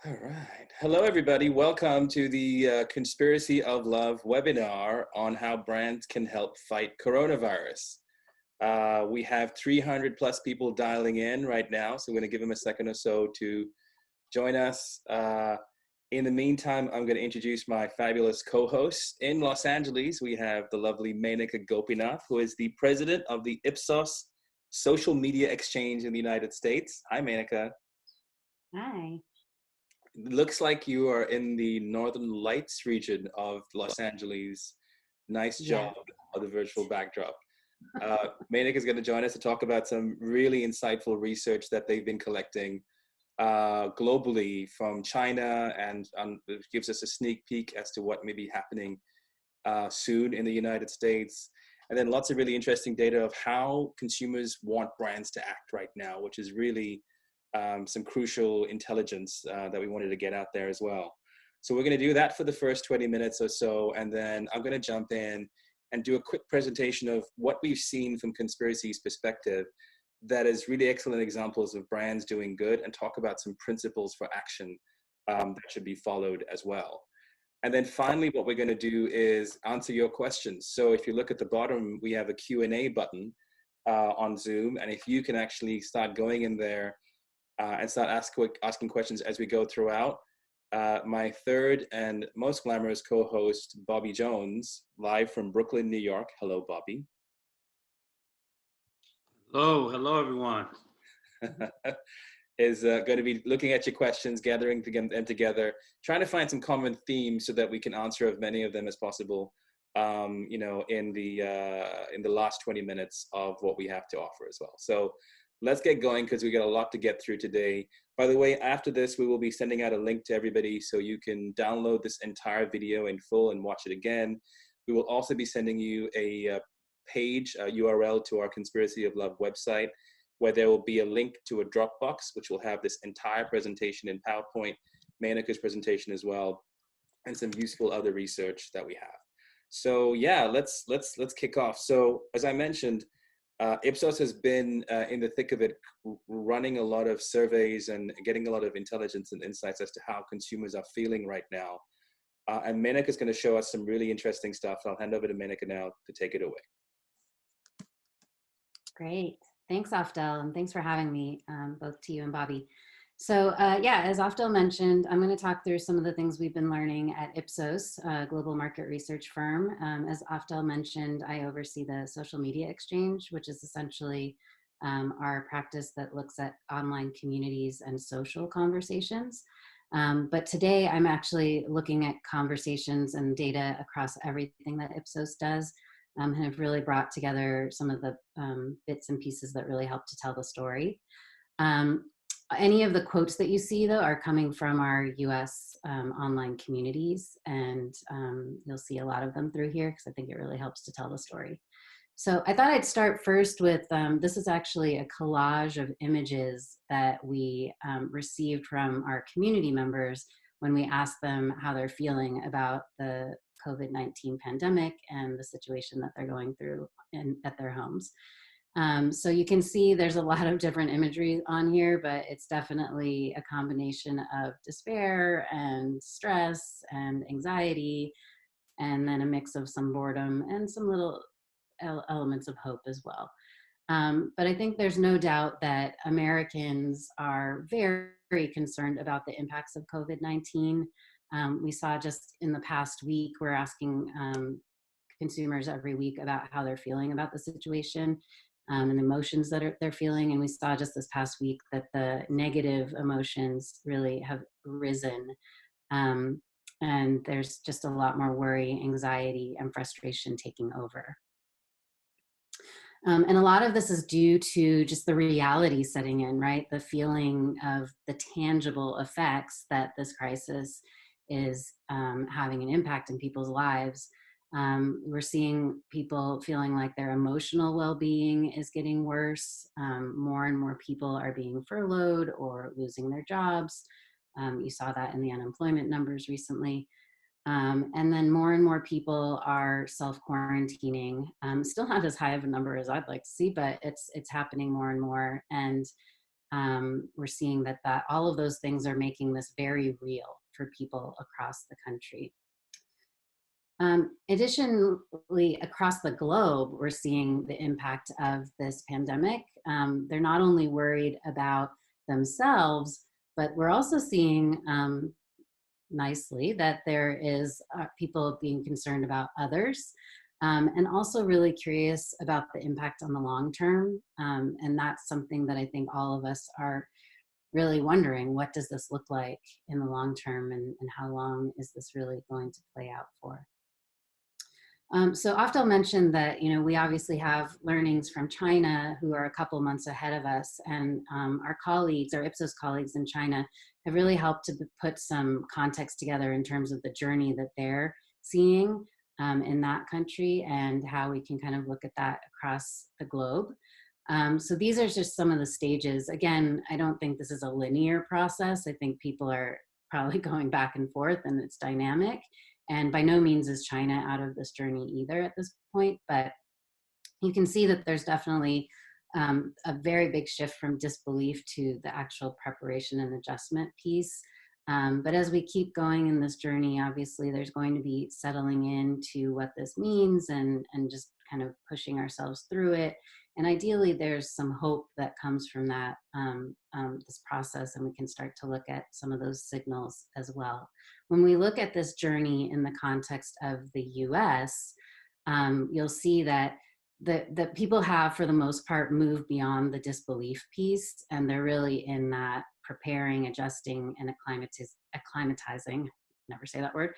All right. Hello, everybody. Welcome to the Conspiracy of Love webinar on how brands can help fight coronavirus. We have 300 plus people dialing in right now, so we're going to give them a second or so to join us. In the meantime, I'm going to introduce my fabulous co-hosts. In Los Angeles, we have the lovely Menaka Gopinath, who is the president of the IPSOS Social Media Exchange in the United States. Hi, Menaka. Hi. Looks like you are in the Northern Lights region of Los Angeles. Nice Yeah. job of the virtual backdrop. Manik is going to join us to talk about some really insightful research that they've been collecting globally from China, and it gives us a sneak peek as to what may be happening soon in the United States. And then lots of really interesting data of how consumers want brands to act right now, which is really some crucial intelligence that we wanted to get out there as well. So we're going to do that for the first 20 minutes or so, and then I'm going to jump in and do a quick presentation of what we've seen from Conspiracy's perspective that is really excellent examples of brands doing good, and talk about some principles for action that should be followed as well. And then finally, what we're going to do is answer your questions. So if you look at the bottom, we have a Q&A button on Zoom, and if you can actually start going in there and start asking questions as we go throughout. My third and most glamorous co-host, Bobby Jones, live from Brooklyn, New York. Hello, Bobby. Hello everyone. Is going to be looking at your questions, gathering them together, trying to find some common themes so that we can answer as many of them as possible, in the last 20 minutes of what we have to offer as well. So let's get going, because we got a lot to get through today. By the way, after this, we will be sending out a link to everybody so you can download this entire video in full and watch it again. We will also be sending you a page, a URL to our Conspiracy of Love website, where there will be a link to a Dropbox, which will have this entire presentation in PowerPoint, Menaka's presentation as well, and some useful other research that we have. So yeah, let's kick off. So as I mentioned, IPSOS has been in the thick of it, running a lot of surveys and getting a lot of intelligence and insights as to how consumers are feeling right now. And Menaka is going to show us some really interesting stuff. So I'll hand over to Menaka now to take it away. Great. Thanks, Afdel, and thanks for having me, both to you and Bobby. So yeah, as Afdel mentioned, I'm going to talk through some of the things we've been learning at IPSOS, a global market research firm. As Afdel mentioned, I oversee the Social Media Exchange, which is essentially our practice that looks at online communities and social conversations. But today I'm actually looking at conversations and data across everything that IPSOS does, and have really brought together some of the bits and pieces that really help to tell the story. Any of the quotes that you see, though, are coming from our US online communities, and you'll see a lot of them through here because I think it really helps to tell the story. So I thought I'd start first with, this is actually a collage of images that we received from our community members when we asked them how they're feeling about the COVID-19 pandemic and the situation that they're going through at their homes. So you can see there's a lot of different imagery on here, but it's definitely a combination of despair and stress and anxiety, and then a mix of some boredom and some little elements of hope as well. But I think there's no doubt that Americans are very, very concerned about the impacts of COVID-19. We saw just in the past week, we're asking consumers every week about how they're feeling about the situation and emotions that they're feeling. And we saw just this past week that the negative emotions really have risen. And there's just a lot more worry, anxiety, and frustration taking over. And a lot of this is due to just the reality setting in, right? The feeling of the tangible effects that this crisis is having an impact in people's lives. We're seeing people feeling like their emotional well-being is getting worse. More and more people are being furloughed or losing their jobs. You saw that in the unemployment numbers recently. And then more and more people are self-quarantining. Still not as high of a number as I'd like to see, but it's happening more and more. And we're seeing that all of those things are making this very real for people across the country. Additionally, across the globe, we're seeing the impact of this pandemic. They're not only worried about themselves, but we're also seeing nicely that there is people being concerned about others, and also really curious about the impact on the long term. And that's something that I think all of us are really wondering, what does this look like in the long term, and how long is this really going to play out for? So Afdal mentioned that, we obviously have learnings from China, who are a couple months ahead of us, and our colleagues, our IPSOS colleagues in China, have really helped to put some context together in terms of the journey that they're seeing in that country, and how we can kind of look at that across the globe. So these are just some of the stages. Again, I don't think this is a linear process. I think people are probably going back and forth, and it's dynamic. And by no means is China out of this journey either at this point, but you can see that there's definitely a very big shift from disbelief to the actual preparation and adjustment piece. But as we keep going in this journey, obviously there's going to be settling into what this means, and just kind of pushing ourselves through it. And ideally, there's some hope that comes from that, this process, and we can start to look at some of those signals as well. When we look at this journey in the context of the US, you'll see that the people have, for the most part, moved beyond the disbelief piece, and they're really in that preparing, adjusting, and acclimatizing, never say that word,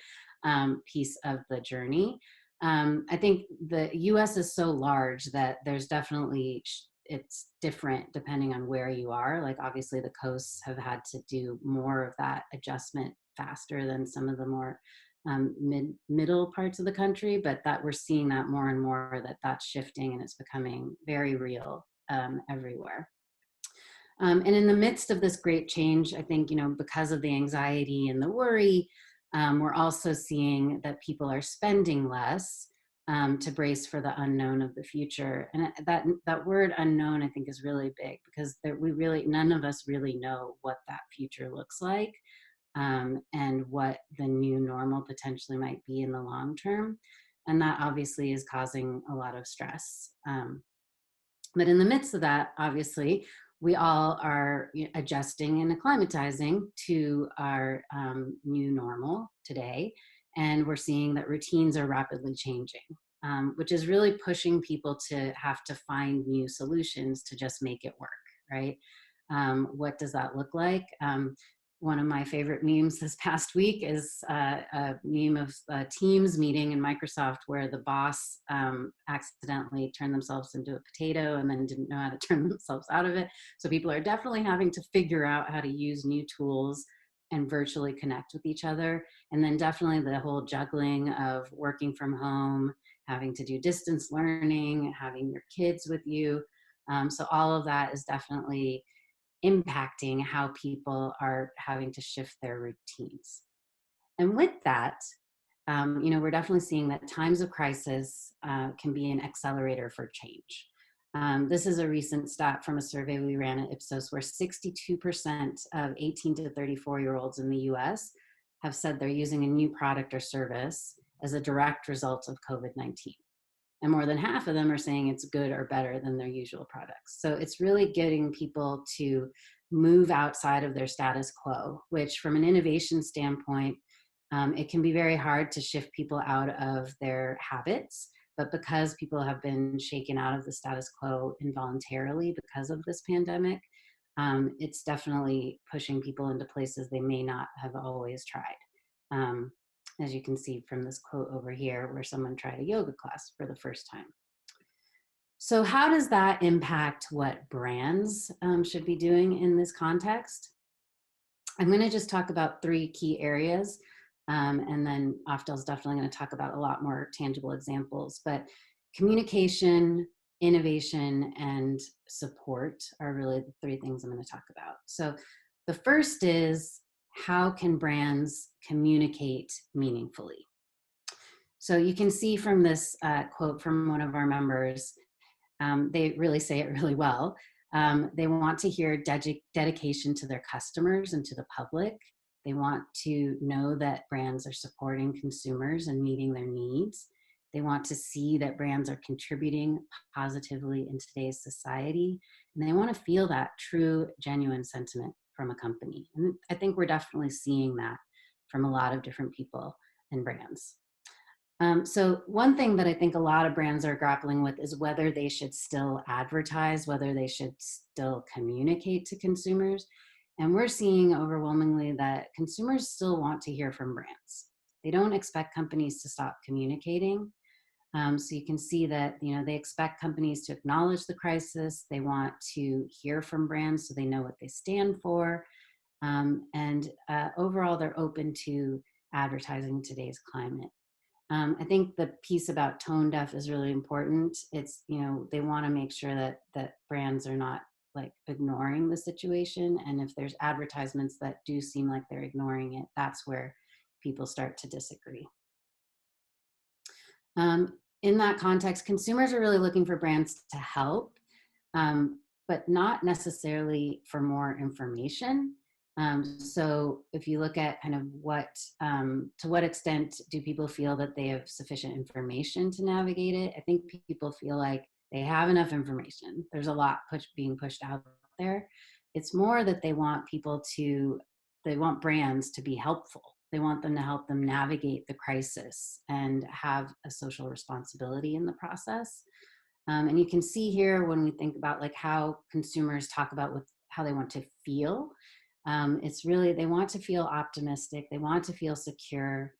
piece of the journey. I think the US is so large that there's definitely, it's different depending on where you are. Like obviously the coasts have had to do more of that adjustment faster than some of the more middle parts of the country, but that we're seeing that more and more, that's shifting, and it's becoming very real everywhere. And in the midst of this great change, I think, because of the anxiety and the worry, we're also seeing that people are spending less to brace for the unknown of the future. And that word unknown, I think, is really big, because none of us really know what that future looks like, and what the new normal potentially might be in the long term. And that obviously is causing a lot of stress. But in the midst of that, obviously, we all are adjusting and acclimatizing to our new normal today. And we're seeing that routines are rapidly changing, which is really pushing people to have to find new solutions to just make it work, right? What does that look like? One of my favorite memes this past week is a meme of a Teams meeting in Microsoft where the boss accidentally turned themselves into a potato and then didn't know how to turn themselves out of it. So people are definitely having to figure out how to use new tools and virtually connect with each other. And then definitely the whole juggling of working from home, having to do distance learning, having your kids with you. So all of that is definitely impacting how people are having to shift their routines. And with that, we're definitely seeing that times of crisis can be an accelerator for change. This is a recent stat from a survey we ran at IPSOS, where 62% of 18 to 34-year-olds in the US have said they're using a new product or service as a direct result of COVID-19. And more than half of them are saying it's good or better than their usual products. So it's really getting people to move outside of their status quo, which from an innovation standpoint, it can be very hard to shift people out of their habits. But because people have been shaken out of the status quo involuntarily because of this pandemic, it's definitely pushing people into places they may not have always tried. As you can see from this quote over here, where someone tried a yoga class for the first time. So how does that impact what brands should be doing in this context? I'm going to just talk about 3 key areas, and then Afdal's definitely going to talk about a lot more tangible examples. But communication, innovation, and support are really the 3 things I'm going to talk about. So the first is, how can brands communicate meaningfully? So you can see from this quote from one of our members, they really say it really well. They want to hear dedication to their customers and to the public. They want to know that brands are supporting consumers and meeting their needs. They want to see that brands are contributing positively in today's society. And they want to feel that true, genuine sentiment from a company. And I think we're definitely seeing that from a lot of different people and brands. So one thing that I think a lot of brands are grappling with is whether they should still advertise, whether they should still communicate to consumers. And we're seeing overwhelmingly that consumers still want to hear from brands. They don't expect companies to stop communicating. So you can see that, they expect companies to acknowledge the crisis. They want to hear from brands so they know what they stand for. And overall, they're open to advertising in today's climate. I think the piece about tone deaf is really important. It's, they want to make sure that brands are not like ignoring the situation. And if there's advertisements that do seem like they're ignoring it, that's where people start to disagree. In that context, consumers are really looking for brands to help, but not necessarily for more information. So if you look at kind of to what extent do people feel that they have sufficient information to navigate it? I think people feel like they have enough information. There's a lot being pushed out there. It's more that they want brands to be helpful. They want them to help them navigate the crisis and have a social responsibility in the process. And you can see here when we think about like how consumers talk about how they want to feel. It's really, they want to feel optimistic. They want to feel secure.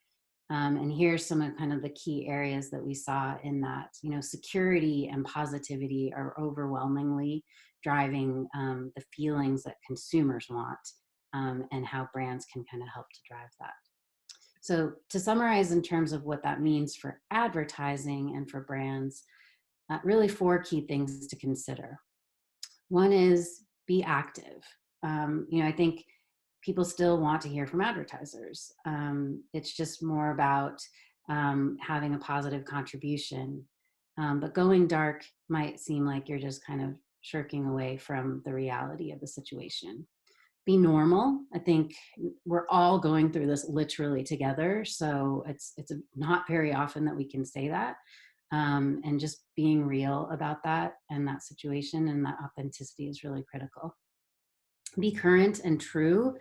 And here's some of kind of the key areas that we saw in that, security and positivity are overwhelmingly driving the feelings that consumers want, and how brands can kind of help to drive that. So to summarize in terms of what that means for advertising and for brands, really 4 key things to consider. One is be active. I think people still want to hear from advertisers. It's just more about having a positive contribution. But going dark might seem like you're just kind of shirking away from the reality of the situation. Be normal. I think we're all going through this literally together. So it's not very often that we can say that. And just being real about that and that situation and that authenticity is really critical. Be current and true.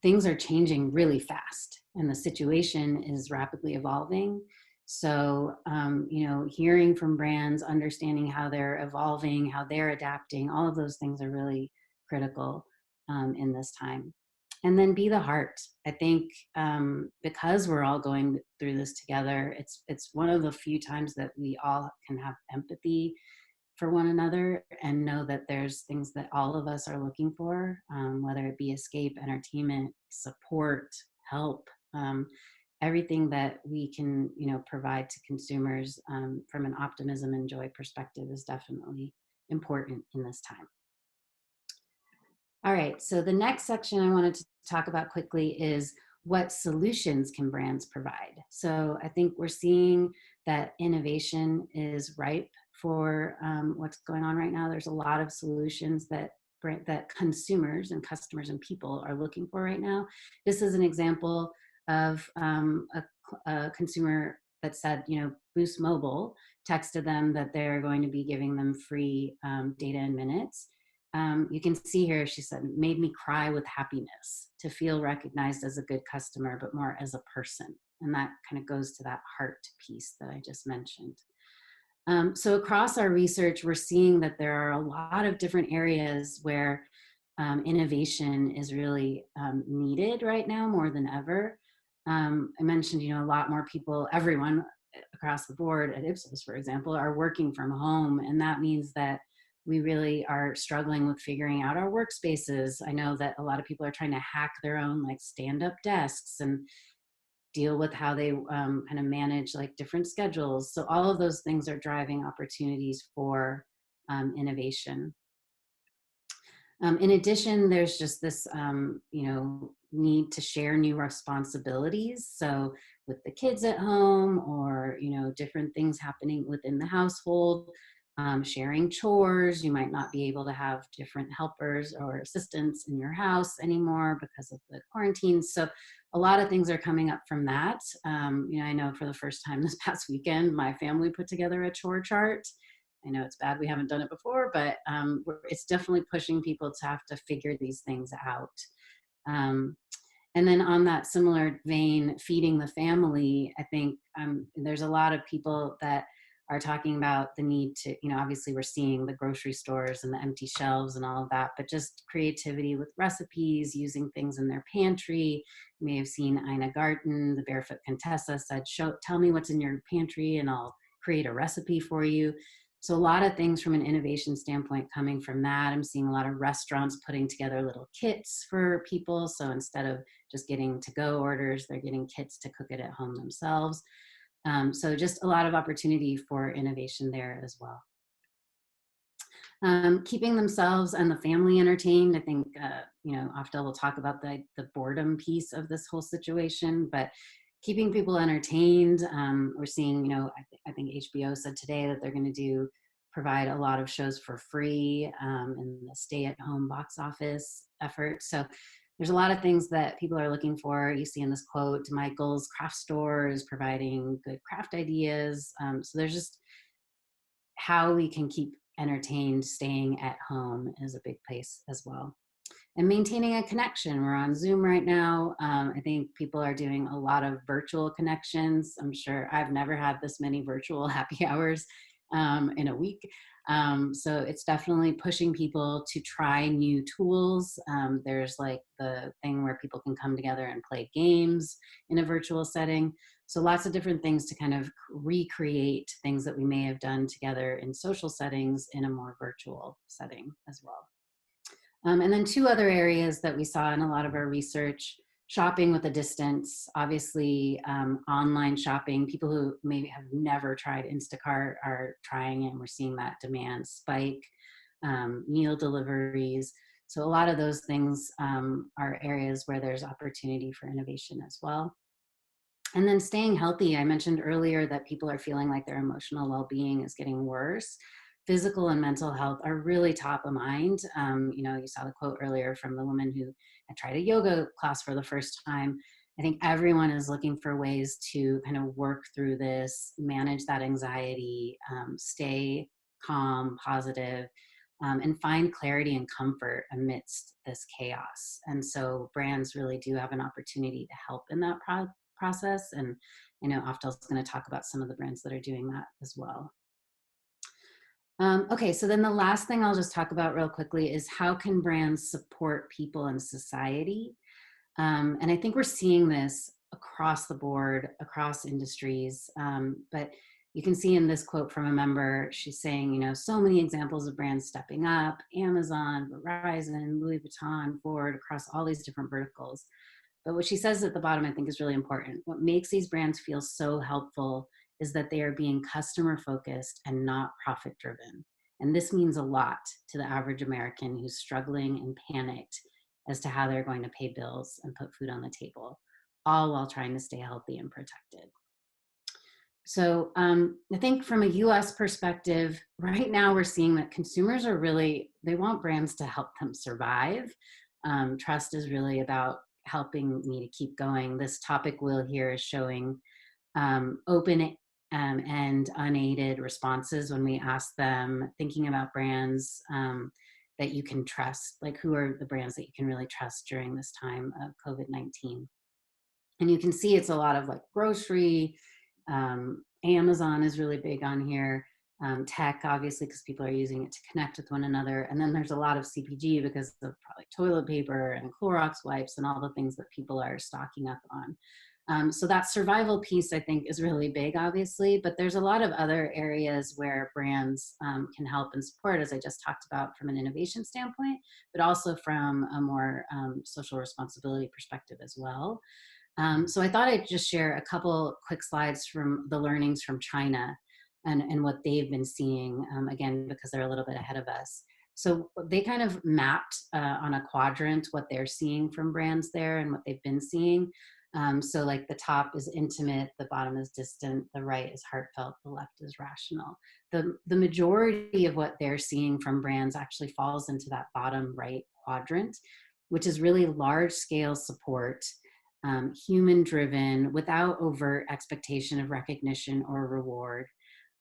Things are changing really fast and the situation is rapidly evolving. So, hearing from brands, understanding how they're evolving, how they're adapting, all of those things are really critical in this time. And then be the heart. I think because we're all going through this together, it's one of the few times that we all can have empathy for one another and know that there's things that all of us are looking for, whether it be escape, entertainment, support, help, everything that we can, provide to consumers from an optimism and joy perspective is definitely important in this time. All right, so the next section I wanted to talk about quickly is what solutions can brands provide? So I think we're seeing that innovation is ripe for what's going on right now. There's a lot of solutions that consumers and customers and people are looking for right now. This is an example of a consumer that said, Boost Mobile texted them that they're going to be giving them free data and minutes. You can see here, she said, made me cry with happiness to feel recognized as a good customer, but more as a person. And that kind of goes to that heart piece that I just mentioned. So across our research, we're seeing that there are a lot of different areas where innovation is really needed right now more than ever. I mentioned, a lot more people, everyone across the board at IPSOS, for example, are working from home. And that means that we really are struggling with figuring out our workspaces. I know that a lot of people are trying to hack their own like stand-up desks and deal with how they kind of manage like different schedules. So all of those things are driving opportunities for innovation. In addition, there's just this, need to share new responsibilities. So with the kids at home or, different things happening within the household, sharing chores. You might not be able to have different helpers or assistants in your house anymore because of the quarantine. So a lot of things are coming up from that. I know for the first time this past weekend, my family put together a chore chart. I know it's bad we haven't done it before, but it's definitely pushing people to have to figure these things out. And then on that similar vein, feeding the family, I think there's a lot of people that are talking about the need to, obviously we're seeing the grocery stores and the empty shelves and all of that, but just creativity with recipes, using things in their pantry. You may have seen Ina Garten, the Barefoot Contessa, said, tell me what's in your pantry and I'll create a recipe for you. So a lot of things from an innovation standpoint coming from that. I'm seeing a lot of restaurants putting together little kits for people. So instead of just getting to-go orders, they're getting kits to cook it at home themselves. So just a lot of opportunity for innovation there as well. Keeping themselves and the family entertained. I think, Afdal will talk about the boredom piece of this whole situation, but keeping people entertained. We're seeing, I think HBO said today that they're going to provide a lot of shows for free in the stay-at-home box office effort. So there's a lot of things that people are looking for. You see in this quote, Michael's craft store is providing good craft ideas. So there's just how we can keep entertained. Staying at home is a big place as well. And maintaining a connection. We're on Zoom right now. I think people are doing a lot of virtual connections. I'm sure I've never had this many virtual happy hours in a week. So it's definitely pushing people to try new tools. There's like the thing where people can come together and play games in a virtual setting. So lots of different things to kind of recreate things that we may have done together in social settings in a more virtual setting as well. And then two other areas that we saw in a lot of our research: shopping with a distance, obviously online shopping. People who maybe have never tried Instacart are trying it, and we're seeing that demand spike. Meal deliveries. So a lot of those things are areas where there's opportunity for innovation as well. And then staying healthy. I mentioned earlier that people are feeling like their emotional well-being is getting worse. Physical and mental health are really top of mind. You saw the quote earlier from the woman who had tried a yoga class for the first time. I think everyone is looking for ways to kind of work through this, manage that anxiety, stay calm, positive, and find clarity and comfort amidst this chaos. And so brands really do have an opportunity to help in that process. And I know Afdal's going to talk about some of the brands that are doing that as well. Okay, so then the last thing I'll just talk about real quickly is how can brands support people in society? And I think we're seeing this across the board, across industries. But you can see in this quote from a member, she's saying, so many examples of brands stepping up: Amazon, Verizon, Louis Vuitton, Ford, across all these different verticals. But what she says at the bottom, I think, is really important. What makes these brands feel so helpful is that they are being customer focused and not profit driven. And this means a lot to the average American who's struggling and panicked as to how they're going to pay bills and put food on the table, all while trying to stay healthy and protected. So I think from a US perspective, right now we're seeing that consumers are they want brands to help them survive. Trust is really about helping me to keep going. This topic wheel here is showing open and unaided responses when we ask them, thinking about brands that you can trust, like who are the brands that you can really trust during this time of COVID-19. And you can see it's a lot of like grocery. Amazon is really big on here. Tech, obviously, because people are using it to connect with one another. And then there's a lot of CPG because of probably toilet paper and Clorox wipes and all the things that people are stocking up on. So that survival piece, I think, is really big, obviously, but there's a lot of other areas where brands can help and support, as I just talked about, from an innovation standpoint, but also from a more social responsibility perspective as well. So I thought I'd just share a couple quick slides from the learnings from China and what they've been seeing, again, because they're a little bit ahead of us. So they kind of mapped on a quadrant what they're seeing from brands there and what they've been seeing. So like the top is intimate, the bottom is distant, the right is heartfelt, the left is rational. The majority of what they're seeing from brands actually falls into that bottom right quadrant, which is really large scale support, human driven, without overt expectation of recognition or reward.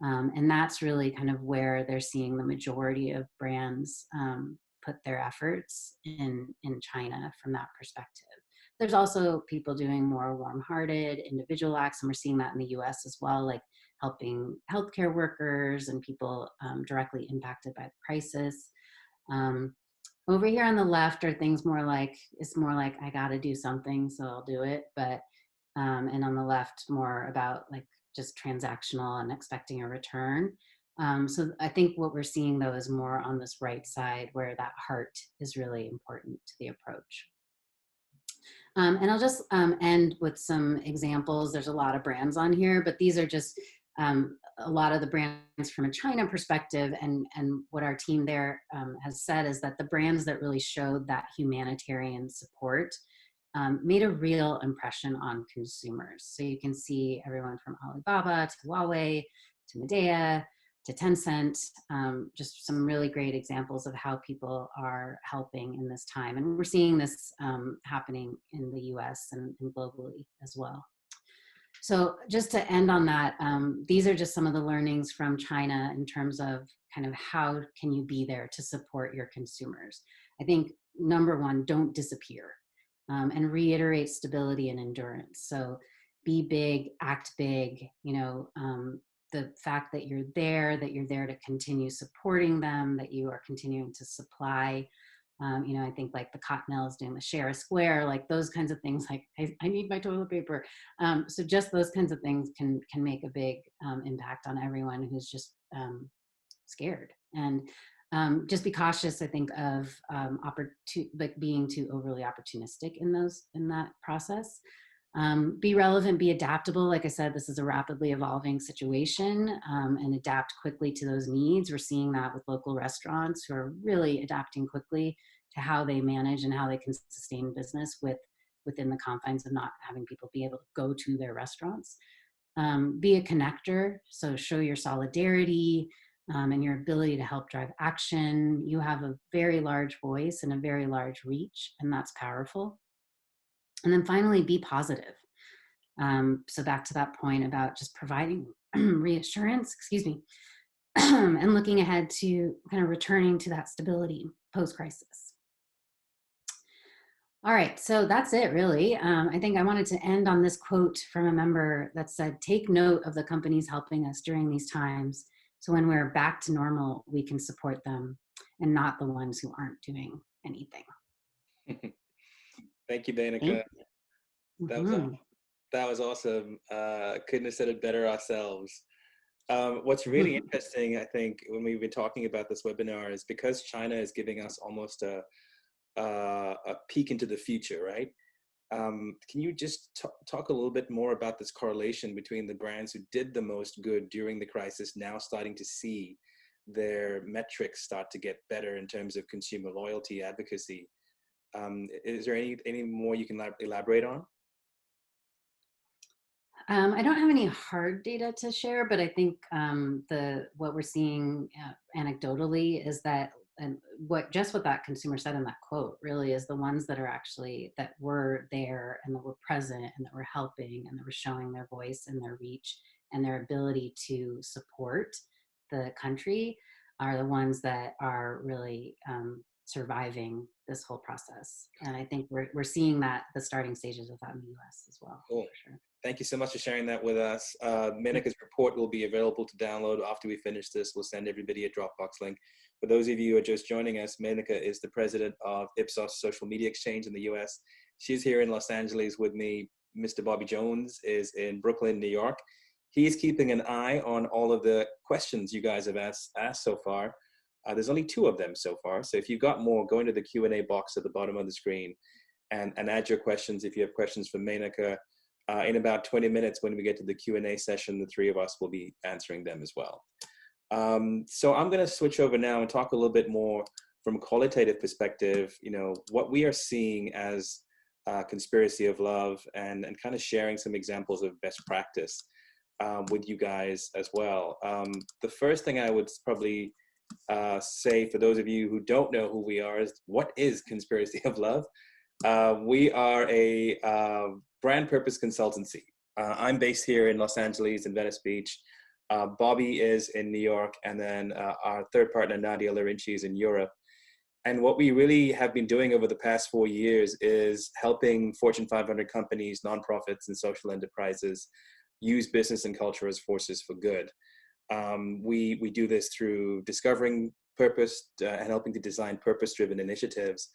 And that's really kind of where they're seeing the majority of brands put their efforts in China from that perspective. There's also people doing more warm-hearted individual acts, and we're seeing that in the US as well, like helping healthcare workers and people directly impacted by the crisis. Over here on the left are things more like, it's more like, I gotta do something, so I'll do it. But, and on the left, more about like just transactional and expecting a return. So I think what we're seeing though is more on this right side where that heart is really important to the approach. And I'll just end with some examples. There's a lot of brands on here, but these are just a lot of the brands from a China perspective. And what our team there has said is that the brands that really showed that humanitarian support made a real impression on consumers. So you can see everyone from Alibaba to Huawei to Medea to Tencent, just some really great examples of how people are helping in this time. And we're seeing this happening in the US and globally as well. So just to end on that, these are just some of the learnings from China in terms of kind of how can you be there to support your consumers. I think number one, don't disappear, and reiterate stability and endurance. So be big, act big, you know, the fact that you're there to continue supporting them, that you are continuing to supply. You know, I think like the Cottonelle is doing the share a square, like those kinds of things, like I need my toilet paper. So just those kinds of things can make a big impact on everyone who's just scared. And just be cautious, I think, of like being too overly opportunistic in that process. Be relevant, be adaptable. Like I said, this is a rapidly evolving situation, and adapt quickly to those needs. We're seeing that with local restaurants who are really adapting quickly to how they manage and how they can sustain business within the confines of not having people be able to go to their restaurants. Be a connector, so show your solidarity and your ability to help drive action. You have a very large voice and a very large reach, and that's powerful. And then finally, be positive. So back to that point about just providing reassurance, and looking ahead to kind of returning to that stability post-crisis. All right, so that's it really. I think I wanted to end on this quote from a member that said, "Take note of the companies helping us during these times, so when we're back to normal, we can support them and not the ones who aren't doing anything." Thank you, Danica. Thank you. That was awesome. Couldn't have said it better ourselves. What's really interesting, I think, when we've been talking about this webinar is because China is giving us almost a peek into the future, right? Can you just talk a little bit more about this correlation between the brands who did the most good during the crisis now starting to see their metrics start to get better in terms of consumer loyalty, advocacy? Is there any more you can elaborate on? I don't have any hard data to share, but I think what we're seeing anecdotally is that, and what that consumer said in that quote really is the ones that were there and that were present and that were helping and that were showing their voice and their reach and their ability to support the country are the ones that are really surviving this whole process. And I think we're seeing that the starting stages of that in the US as well. Cool. For sure. Thank you so much for sharing that with us. Menaka's report will be available to download after we finish this. We'll send everybody a Dropbox link. For those of you who are just joining us, Menaka is the president of IPSOS Social Media Exchange in the US. She's here in Los Angeles with me. Mr. Bobby Jones is in Brooklyn, New York. He's keeping an eye on all of the questions you guys have asked so far. There's only 2 of them so far. So if you've got more, go into the Q&A box at the bottom of the screen and add your questions. If you have questions for Menaka, in about 20 minutes when we get to the Q&A session, the 3 of us will be answering them as well. So I'm going to switch over now and talk a little bit more from a qualitative perspective, you know, what we are seeing as Conspiracy of Love, and kind of sharing some examples of best practice with you guys as well. The first thing I would probably say for those of you who don't know who we are is, what is Conspiracy of Love? We are a brand purpose consultancy. I'm based here in Los Angeles and Venice Beach. Bobby is in New York, and then our third partner, Nadia Larinci, is in Europe. And what we really have been doing over the past 4 years is helping Fortune 500 companies, nonprofits, and social enterprises use business and culture as forces for good. We do this through discovering purpose and helping to design purpose-driven initiatives.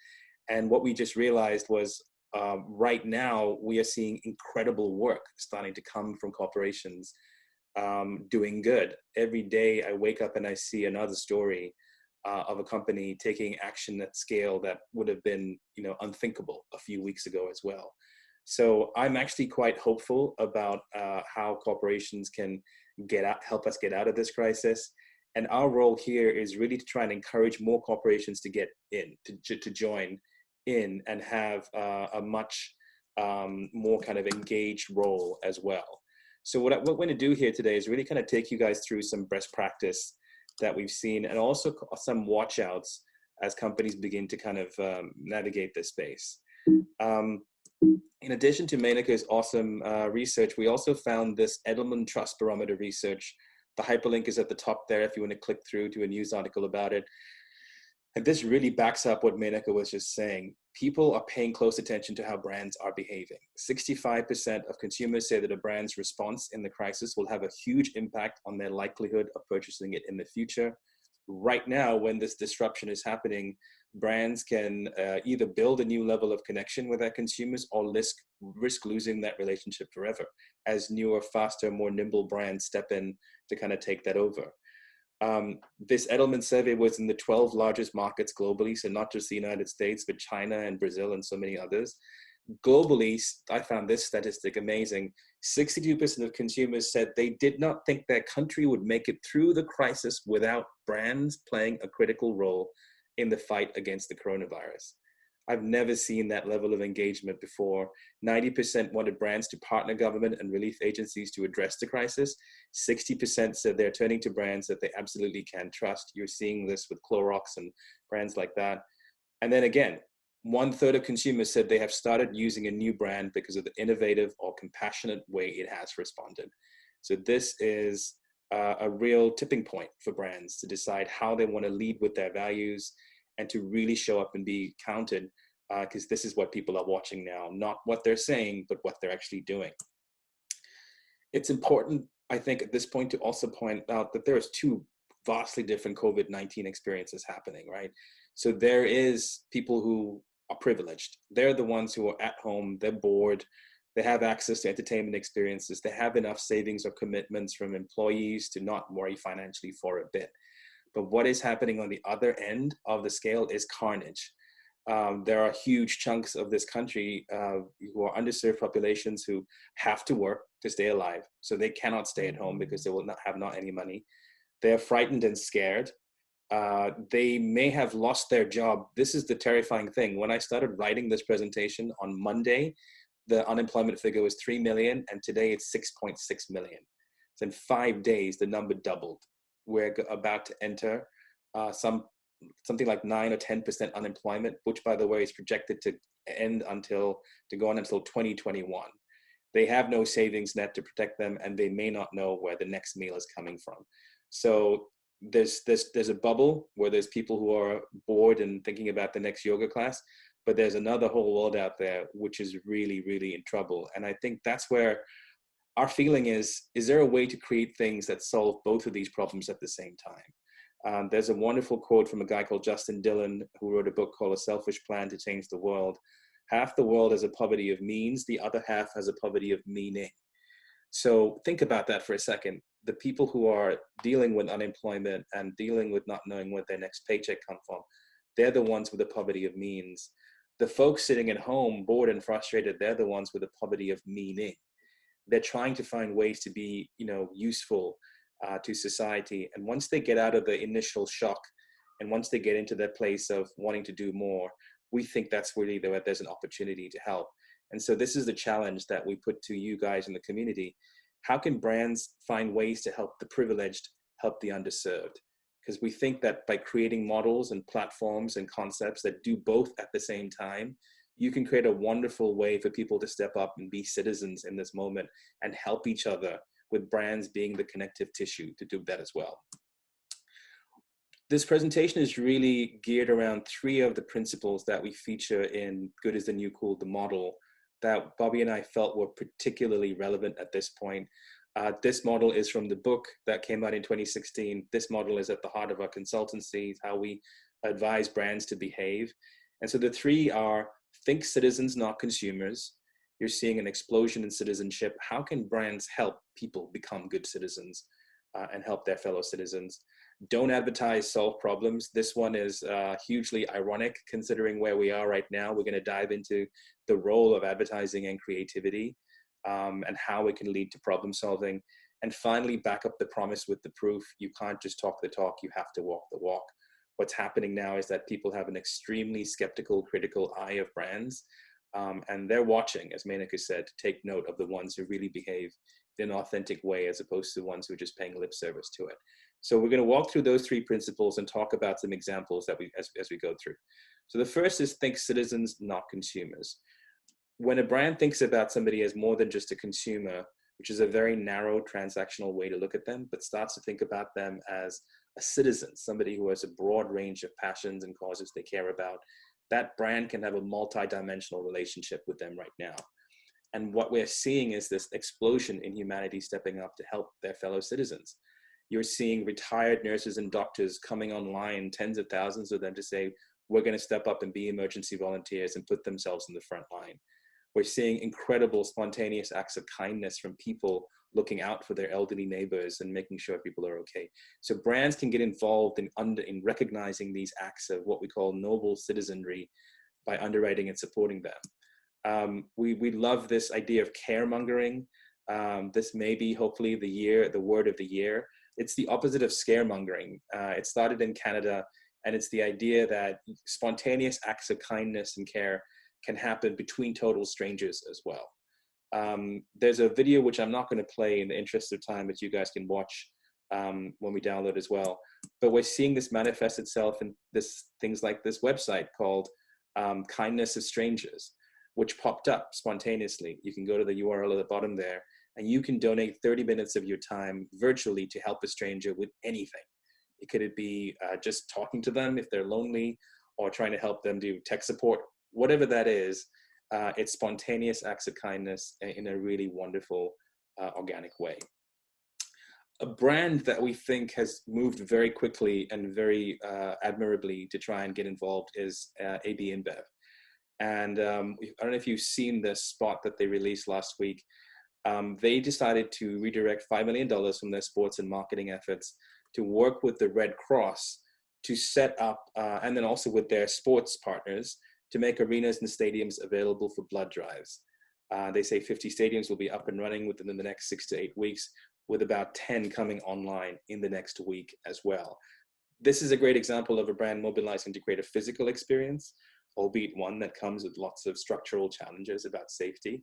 And what we just realized was right now we are seeing incredible work starting to come from corporations doing good. Every day I wake up and I see another story of a company taking action at scale that would have been, unthinkable a few weeks ago as well. So I'm actually quite hopeful about how corporations can help us get out of this crisis. And our role here is really to try and encourage more corporations to get in, to join in and have a much more kind of engaged role as well. So what we're going to do here today is really kind of take you guys through some best practice that we've seen, and also some watch outs as companies begin to kind of navigate this space. In addition to Menaka's awesome research, we also found this Edelman Trust Barometer research. The hyperlink is at the top there if you want to click through to a news article about it. And this really backs up what Menaka was just saying. People are paying close attention to how brands are behaving. 65% of consumers say that a brand's response in the crisis will have a huge impact on their likelihood of purchasing it in the future. Right now, when this disruption is happening, brands can either build a new level of connection with their consumers or risk losing that relationship forever as newer, faster, more nimble brands step in to kind of take that over. This Edelman survey was in the 12 largest markets globally, so not just the United States, but China and Brazil and so many others. Globally, I found this statistic amazing. 62% of consumers said they did not think their country would make it through the crisis without brands playing a critical role in the fight against the coronavirus. I've never seen that level of engagement before. 90% wanted brands to partner government and relief agencies to address the crisis. 60% said they're turning to brands that they absolutely can trust. You're seeing this with Clorox and brands like that. And then again, 1/3 of consumers said they have started using a new brand because of the innovative or compassionate way it has responded. So this is a real tipping point for brands to decide how they want to lead with their values and to really show up and be counted, because this is what people are watching now, not what they're saying, but what they're actually doing. It's important, I think, at this point to also point out that there's two vastly different COVID-19 experiences happening, right? So there is people who are privileged. They're the ones who are at home, they're bored, they have access to entertainment experiences, they have enough savings or commitments from employees to not worry financially for a bit. But what is happening on the other end of the scale is carnage. There are huge chunks of this country who are underserved populations who have to work to stay alive. So they cannot stay at home because they will not have any money. They're frightened and scared. They may have lost their job. This is the terrifying thing. When I started writing this presentation on Monday, the unemployment figure was 3 million, and today it's 6.6 million. So in 5 days, the number doubled. We're about to enter something like 9 or 10% unemployment, which, by the way, is projected to go on until 2021. They have no savings net to protect them, and they may not know where the next meal is coming from. So there's a bubble where there's people who are bored and thinking about the next yoga class, but there's another whole world out there which is really, really in trouble. And I think that's where our feeling is there a way to create things that solve both of these problems at the same time? There's a wonderful quote from a guy called Justin Dillon, who wrote a book called A Selfish Plan to Change the World. Half the world has a poverty of means, the other half has a poverty of meaning. So think about that for a second. The people who are dealing with unemployment and dealing with not knowing where their next paycheck comes from, they're the ones with the poverty of means. The folks sitting at home, bored and frustrated, they're the ones with the poverty of meaning. They're trying to find ways to be, useful to society. And once they get out of the initial shock, and once they get into that place of wanting to do more, we think that's really where there's an opportunity to help. And so this is the challenge that we put to you guys in the community. How can brands find ways to help the privileged, help the underserved? Because we think that by creating models and platforms and concepts that do both at the same time, you can create a wonderful way for people to step up and be citizens in this moment and help each other, with brands being the connective tissue to do that as well. This presentation is really geared around 3 of the principles that we feature in Good is the New Cool, the model, that Bobby and I felt were particularly relevant at this point. This model is from the book that came out in 2016. This model is at the heart of our consultancy, how we advise brands to behave. And so the 3 are: think citizens, not consumers. You're seeing an explosion in citizenship. How can brands help people become good citizens and help their fellow citizens? Don't advertise, solve problems. This one is hugely ironic considering where we are right now. We're going to dive into the role of advertising and creativity and how it can lead to problem solving. And finally, back up the promise with the proof. You can't just talk the talk, you have to walk the walk. What's happening now is that people have an extremely skeptical, critical eye of brands. And they're watching, as Menaka said, to take note of the ones who really behave in an authentic way, as opposed to the ones who are just paying lip service to it. So we're going to walk through those 3 principles and talk about some examples that as we go through. So the first is think citizens, not consumers. When a brand thinks about somebody as more than just a consumer, which is a very narrow transactional way to look at them, but starts to think about them as a citizen, somebody who has a broad range of passions and causes they care about, that brand can have a multi-dimensional relationship with them right now. And what we're seeing is this explosion in humanity stepping up to help their fellow citizens. You're seeing retired nurses and doctors coming online, tens of thousands of them, to say, we're going to step up and be emergency volunteers and put themselves in the front line. We're seeing incredible spontaneous acts of kindness from people looking out for their elderly neighbors and making sure people are okay. So brands can get involved in recognizing these acts of what we call noble citizenry by underwriting and supporting them. We love this idea of caremongering. This may be hopefully the word of the year. It's the opposite of scaremongering. It started in Canada, and it's the idea that spontaneous acts of kindness and care can happen between total strangers as well. There's a video which I'm not going to play in the interest of time, but you guys can watch when we download as well. But we're seeing this manifest itself in things like this website called Kindness of Strangers, which popped up spontaneously. You can go to the URL at the bottom there, and you can donate 30 minutes of your time virtually to help a stranger with anything. It could be just talking to them if they're lonely, or trying to help them do tech support, whatever that is. It's spontaneous acts of kindness in a really wonderful, organic way. A brand that we think has moved very quickly and very admirably to try and get involved is AB InBev. And I don't know if you've seen this spot that they released last week. They decided to redirect $5 million from their sports and marketing efforts to work with the Red Cross to set up, and then also with their sports partners, to make arenas and stadiums available for blood drives. They say 50 stadiums will be up and running within the next 6 to 8 weeks, with about 10 coming online in the next week as well. This is a great example of a brand mobilizing to create a physical experience, albeit one that comes with lots of structural challenges about safety.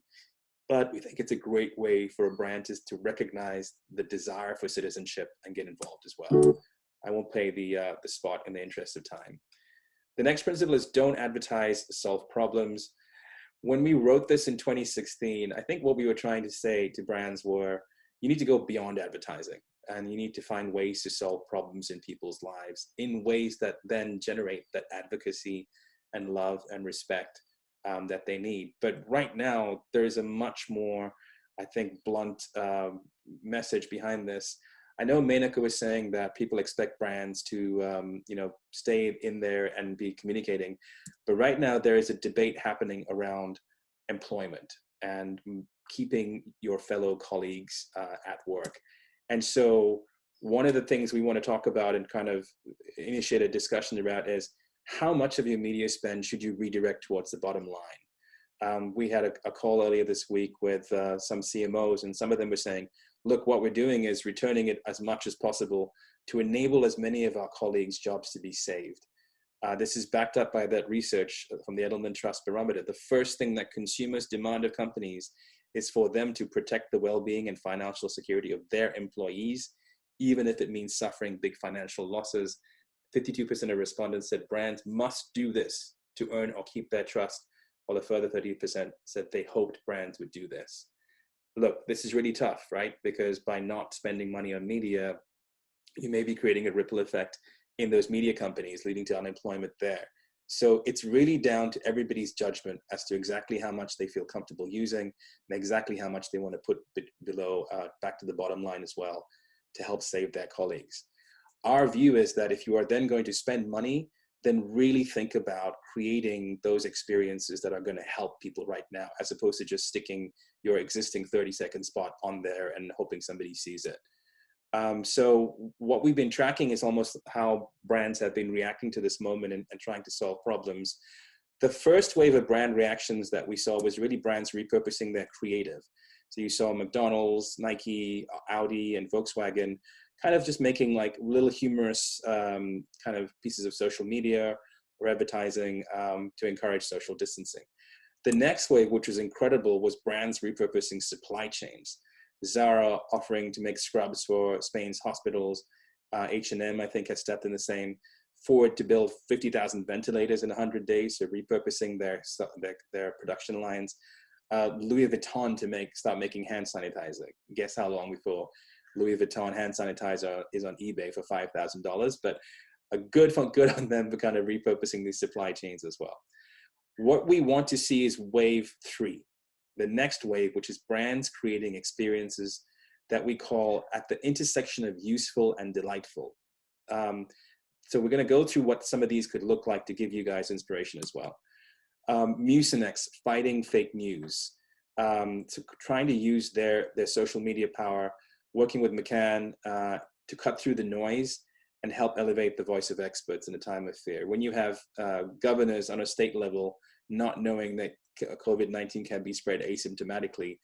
But we think it's a great way for a brand to recognize the desire for citizenship and get involved as well. I won't play the spot in the interest of time. The next principle is don't advertise, solve problems. When we wrote this in 2016, I think what we were trying to say to brands were, you need to go beyond advertising, and you need to find ways to solve problems in people's lives in ways that then generate that advocacy and love and respect that they need. But right now, there is a much more, I think, blunt message behind this. I know Menaka was saying that people expect brands to, stay in there and be communicating. But right now, there is a debate happening around employment and keeping your fellow colleagues at work. And so one of the things we want to talk about and kind of initiate a discussion about is how much of your media spend should you redirect towards the bottom line? We had a call earlier this week with some CMOs, and some of them were saying, look, what we're doing is returning it as much as possible to enable as many of our colleagues' jobs to be saved. This is backed up by that research from the Edelman Trust Barometer. The first thing that consumers demand of companies is for them to protect the well-being and financial security of their employees, even if it means suffering big financial losses. 52% of respondents said brands must do this to earn or keep their trust, while a further 30% said they hoped brands would do this. Look, this is really tough, right? Because by not spending money on media, you may be creating a ripple effect in those media companies, leading to unemployment there. So it's really down to everybody's judgment as to exactly how much they feel comfortable using and exactly how much they want to put below, back to the bottom line as well, to help save their colleagues. Our view is that if you are then going to spend money, then really think about creating those experiences that are going to help people right now, as opposed to just sticking your existing 30-second spot on there and hoping somebody sees it. So what we've been tracking is almost how brands have been reacting to this moment and trying to solve problems. The first wave of brand reactions that we saw was really brands repurposing their creative. So you saw McDonald's, Nike, Audi, and Volkswagen kind of just making like little humorous kind of pieces of social media or advertising to encourage social distancing. The next wave, which was incredible, was brands repurposing supply chains. Zara offering to make scrubs for Spain's hospitals. H&M, I think, has stepped in the same. Ford to build 50,000 ventilators in 100 days, so repurposing their production lines. Louis Vuitton to start making hand sanitizer. Guess how long before Louis Vuitton hand sanitizer is on eBay for $5,000, but good on them for kind of repurposing these supply chains as well. What we want to see is wave 3. The next wave, which is brands creating experiences that we call at the intersection of useful and delightful. So we're going to go through what some of these could look like to give you guys inspiration as well. Mucinex fighting fake news, so trying to use their social media power, working with McCann to cut through the noise and help elevate the voice of experts in a time of fear. When you have governors on a state level not knowing that COVID-19 can be spread asymptomatically,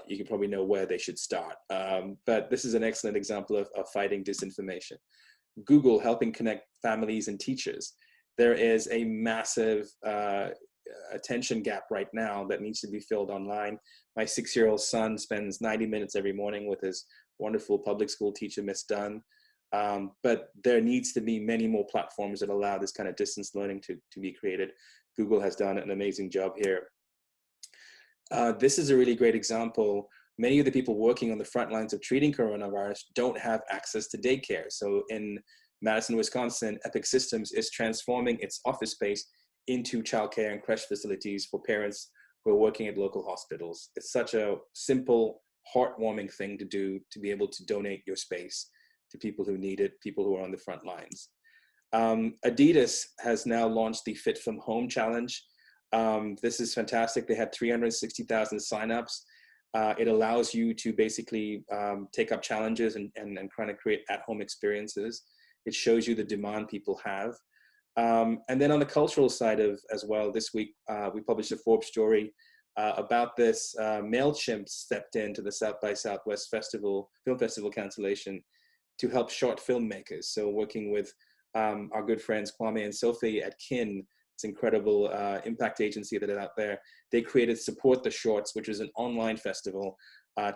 you can probably know where they should start. But this is an excellent example of fighting disinformation. Google helping connect families and teachers. There is a massive attention gap right now that needs to be filled online. My 6-year-old son spends 90 minutes every morning with his wonderful public school teacher, Miss Dunn. But there needs to be many more platforms that allow this kind of distance learning to be created. Google has done an amazing job here. This is a really great example. Many of the people working on the front lines of treating coronavirus don't have access to daycare. So in Madison, Wisconsin, Epic Systems is transforming its office space into childcare and creche facilities for parents who are working at local hospitals. It's such a simple, heartwarming thing to do, to be able to donate your space to people who need it, people who are on the front lines. Adidas has now launched the Fit from Home Challenge. This is fantastic. They had 360,000 signups. It allows you to basically take up challenges and kind of create at-home experiences. It shows you the demand people have. And then on the cultural side as well, this week, we published a Forbes story about this. MailChimp stepped into the South by Southwest Film Festival cancellation to help short filmmakers. So working with our good friends Kwame and Sophie at Kin, it's incredible impact agency that is out there. They created Support the Shorts, which is an online festival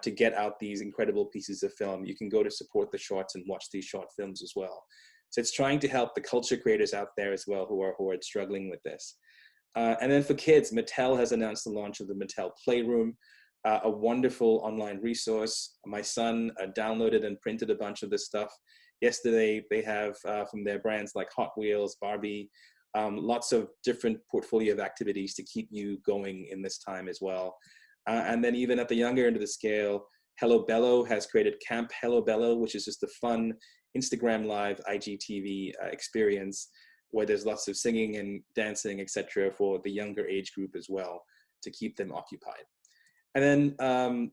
to get out these incredible pieces of film. You can go to Support the Shorts and watch these short films as well. So it's trying to help the culture creators out there as well who are struggling with this. And then for kids, Mattel has announced the launch of the Mattel Playroom, a wonderful online resource. My son downloaded and printed a bunch of this stuff. Yesterday, they have from their brands like Hot Wheels, Barbie, lots of different portfolio of activities to keep you going in this time as well. And then even at the younger end of the scale, Hello Bello has created Camp Hello Bello, which is just a fun Instagram Live IGTV experience where there's lots of singing and dancing, etc., for the younger age group as well to keep them occupied. And then,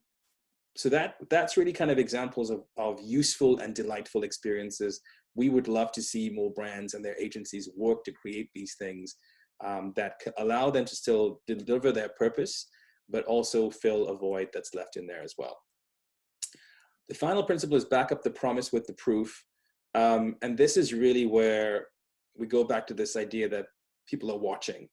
so that's really kind of examples of useful and delightful experiences. We would love to see more brands and their agencies work to create these things that allow them to still deliver their purpose, but also fill a void that's left in there as well. The final principle is back up the promise with the proof. And this is really where we go back to this idea that people are watching.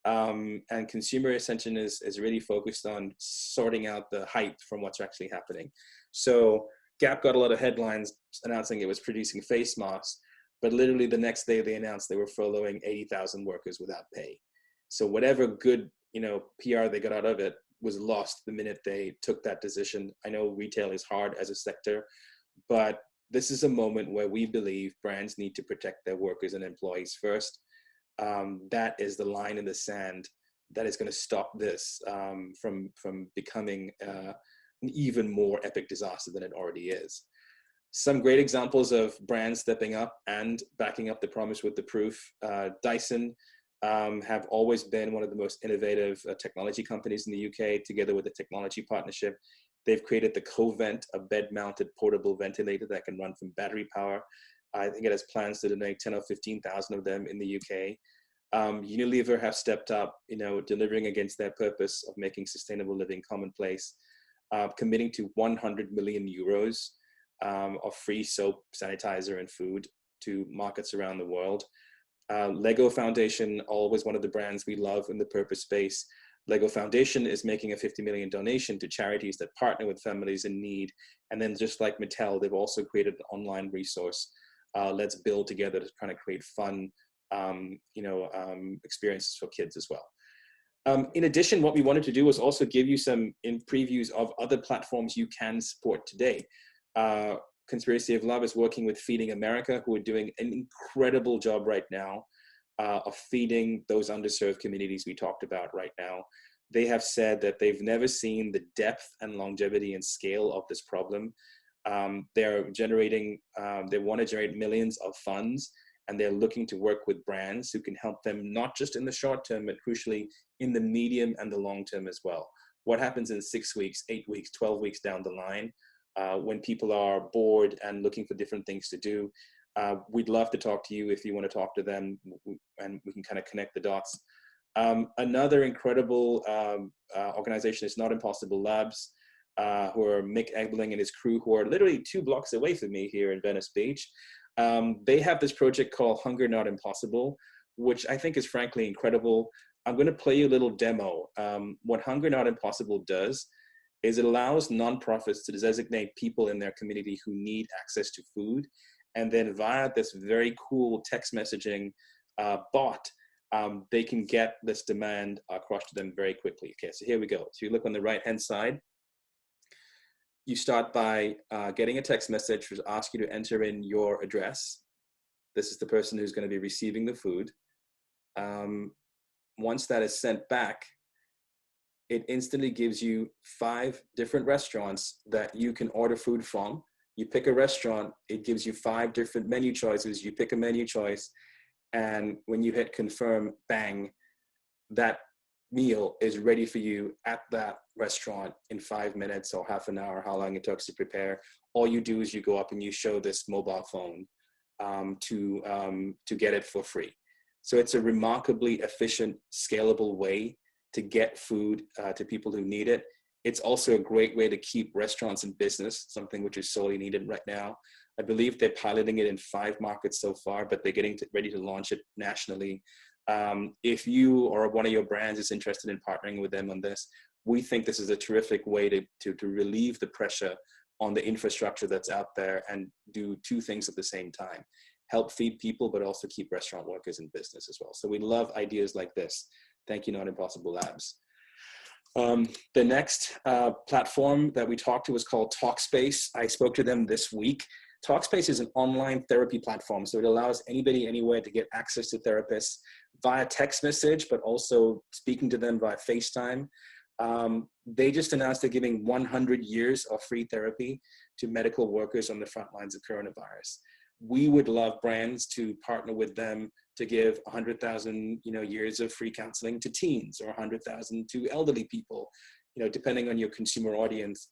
And consumer attention is really focused on sorting out the hype from what's actually happening. So Gap got a lot of headlines announcing it was producing face masks, but literally the next day they announced they were furloughing 80,000 workers without pay. So whatever good, PR they got out of it was lost the minute they took that decision. I know retail is hard as a sector, but this is a moment where we believe brands need to protect their workers and employees first. That is the line in the sand that is going to stop this from becoming an even more epic disaster than it already is. Some great examples of brands stepping up and backing up the promise with the proof. Dyson have always been one of the most innovative technology companies in the UK. Together with a technology partnership, they've created the Covent, a bed-mounted portable ventilator that can run from battery power. I think it has plans to donate 10 or 15,000 of them in the UK. Unilever have stepped up, delivering against their purpose of making sustainable living commonplace, committing to 100 million euros of free soap, sanitizer, and food to markets around the world. Lego Foundation, always one of the brands we love in the purpose space. Lego Foundation is making a 50 million donation to charities that partner with families in need. And then just like Mattel, they've also created an online resource, Let's Build Together, to kind of create fun, experiences for kids as well. In addition, what we wanted to do was also give you some previews of other platforms you can support today. Conspiracy of Love is working with Feeding America, who are doing an incredible job right now of feeding those underserved communities we talked about right now. They have said that they've never seen the depth and longevity and scale of this problem. They're generating, they want to generate millions of funds, and they're looking to work with brands who can help them not just in the short term, but crucially in the medium and the long term as well. What happens in 6 weeks, 8 weeks, 12 weeks down the line, when people are bored and looking for different things to do? We'd love to talk to you if you want to talk to them, and we can kind of connect the dots. Another incredible organization is Not Impossible Labs, who are Mick Edelman and his crew, who are literally 2 blocks away from me here in Venice Beach. They have this project called Hunger Not Impossible, which I think is frankly incredible. I'm going to play you a little demo. What Hunger Not Impossible does is it allows nonprofits to designate people in their community who need access to food. And then via this very cool text messaging bot, they can get this demand across to them very quickly. Okay, so here we go. So you look on the right-hand side. You start by getting a text message which asks you to enter in your address. This is the person who's going to be receiving the food. Once that is sent back, it instantly gives you 5 different restaurants that you can order food from. You pick a restaurant, it gives you 5 different menu choices. You pick a menu choice, and when you hit confirm, bang, that meal is ready for you at that restaurant in 5 minutes or half an hour, how long it takes to prepare. All you do is you go up and you show this mobile phone to get it for free. So it's a remarkably efficient, scalable way to get food to people who need it. It's also a great way to keep restaurants in business, something which is sorely needed right now. I believe they're piloting it in 5 markets so far, but they're getting ready to launch it nationally. If you or one of your brands is interested in partnering with them on this, we think this is a terrific way to relieve the pressure on the infrastructure that's out there and do 2 things at the same time. Help feed people, but also keep restaurant workers in business as well. So we love ideas like this. Thank you, Not Impossible Labs. The next platform that we talked to was called Talkspace. I spoke to them this week. Talkspace is an online therapy platform, so it allows anybody anywhere to get access to therapists via text message, but also speaking to them via FaceTime. They just announced they're giving 100 years of free therapy to medical workers on the front lines of coronavirus. We would love brands to partner with them to give 100,000 years of free counseling to teens, or 100,000 to elderly people, depending on your consumer audience.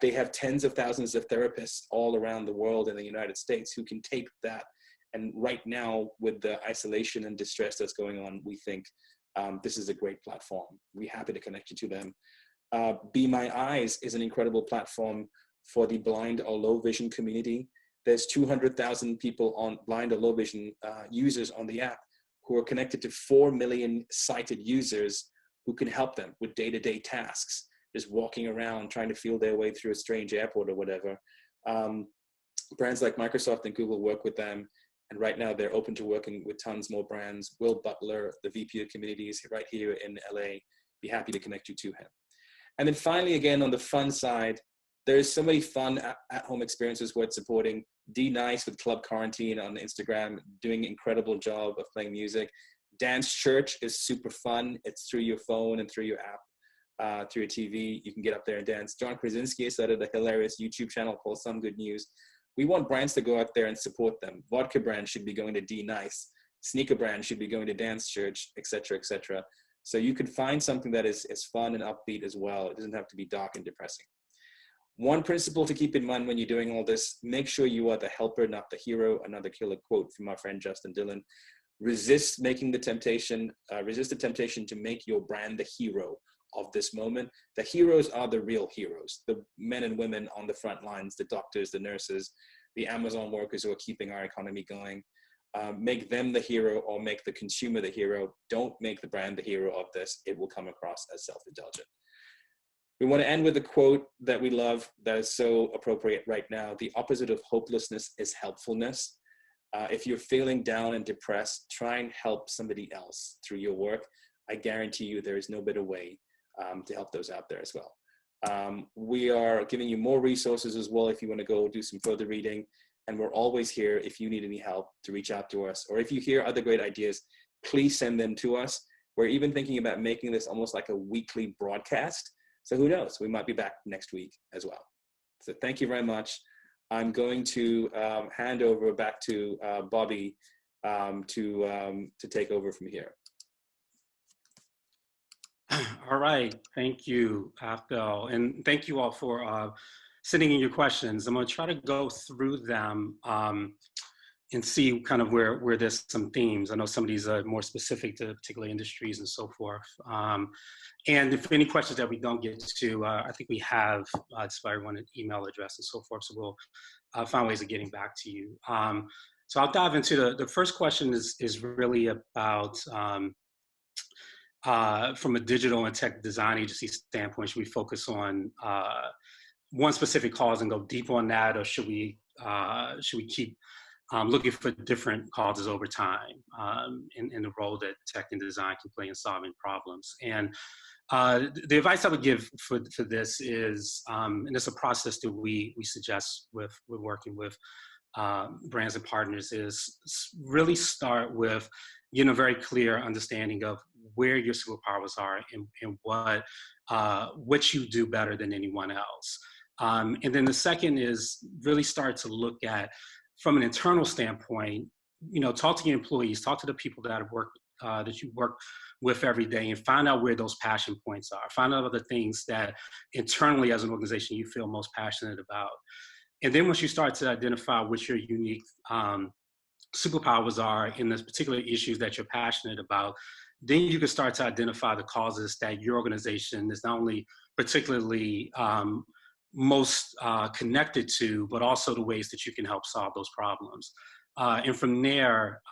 They have tens of thousands of therapists all around the world in the United States who can take that. And right now, with the isolation and distress that's going on, we think this is a great platform. We're happy to connect you to them. Be My Eyes is an incredible platform for the blind or low vision community. There's 200,000 people on blind or low vision users on the app who are connected to 4 million sighted users who can help them with day-to-day tasks, just walking around, trying to feel their way through a strange airport or whatever. Brands like Microsoft and Google work with them. And right now they're open to working with tons more brands. Will Butler, the VP of Communities right here in LA, be happy to connect you to him. And then finally, again, on the fun side, there's so many fun at-home experiences worth supporting. D Nice with Club Quarantine on Instagram, doing an incredible job of playing music. Dance Church is super fun. It's through your phone and through your app, through your TV. You can get up there and dance. John Krasinski started a hilarious YouTube channel called Some Good News. We want brands to go out there and support them. Vodka brands should be going to D Nice. Sneaker brands should be going to Dance Church, et cetera, et cetera. So you could find something that is fun and upbeat as well. It doesn't have to be dark and depressing. One principle to keep in mind when you're doing all this, make sure you are the helper, not the hero. Another killer quote from our friend Justin Dillon. Resist the temptation to make your brand the hero of this moment. The heroes are the real heroes, the men and women on the front lines, the doctors, the nurses, the Amazon workers who are keeping our economy going. Make them the hero or make the consumer the hero. Don't make the brand the hero of this. It will come across as self-indulgent. We want to end with a quote that we love that is so appropriate right now. The opposite of hopelessness is helpfulness. If you're feeling down and depressed, try and help somebody else through your work. I guarantee you there is no better way to help those out there as well. We are giving you more resources as well if you want to go do some further reading. And we're always here if you need any help to reach out to us. Or if you hear other great ideas, please send them to us. We're even thinking about making this almost like a weekly broadcast. So who knows, we might be back next week as well. So thank you very much. I'm going to hand over back to Bobby to take over from here. All right, thank you, Afdel, and thank you all for sending in your questions. I'm going to try to go through them and see kind of where there's some themes. I know some of these are more specific to particular industries and so forth. And if any questions that we don't get to, I think we have just by everyone an email address and so forth. So we'll find ways of getting back to you. So I'll dive into the first question is really about from a digital and tech design agency standpoint, should we focus on one specific cause and go deep on that, or should we keep looking for different causes over time in the role that tech and design can play in solving problems? And the advice I would give for this is, and it's a process that we suggest with working with brands and partners, is really start with getting a very clear understanding of where your superpowers are and what you do better than anyone else. And then the second is really start to look at, from an internal standpoint, talk to your employees, talk to the people that you work with every day, and find out where those passion points are. Find out the things that internally as an organization you feel most passionate about. And then once you start to identify what your unique superpowers are in the particular issues that you're passionate about, then you can start to identify the causes that your organization is not only particularly most connected to, but also the ways that you can help solve those problems. And from there,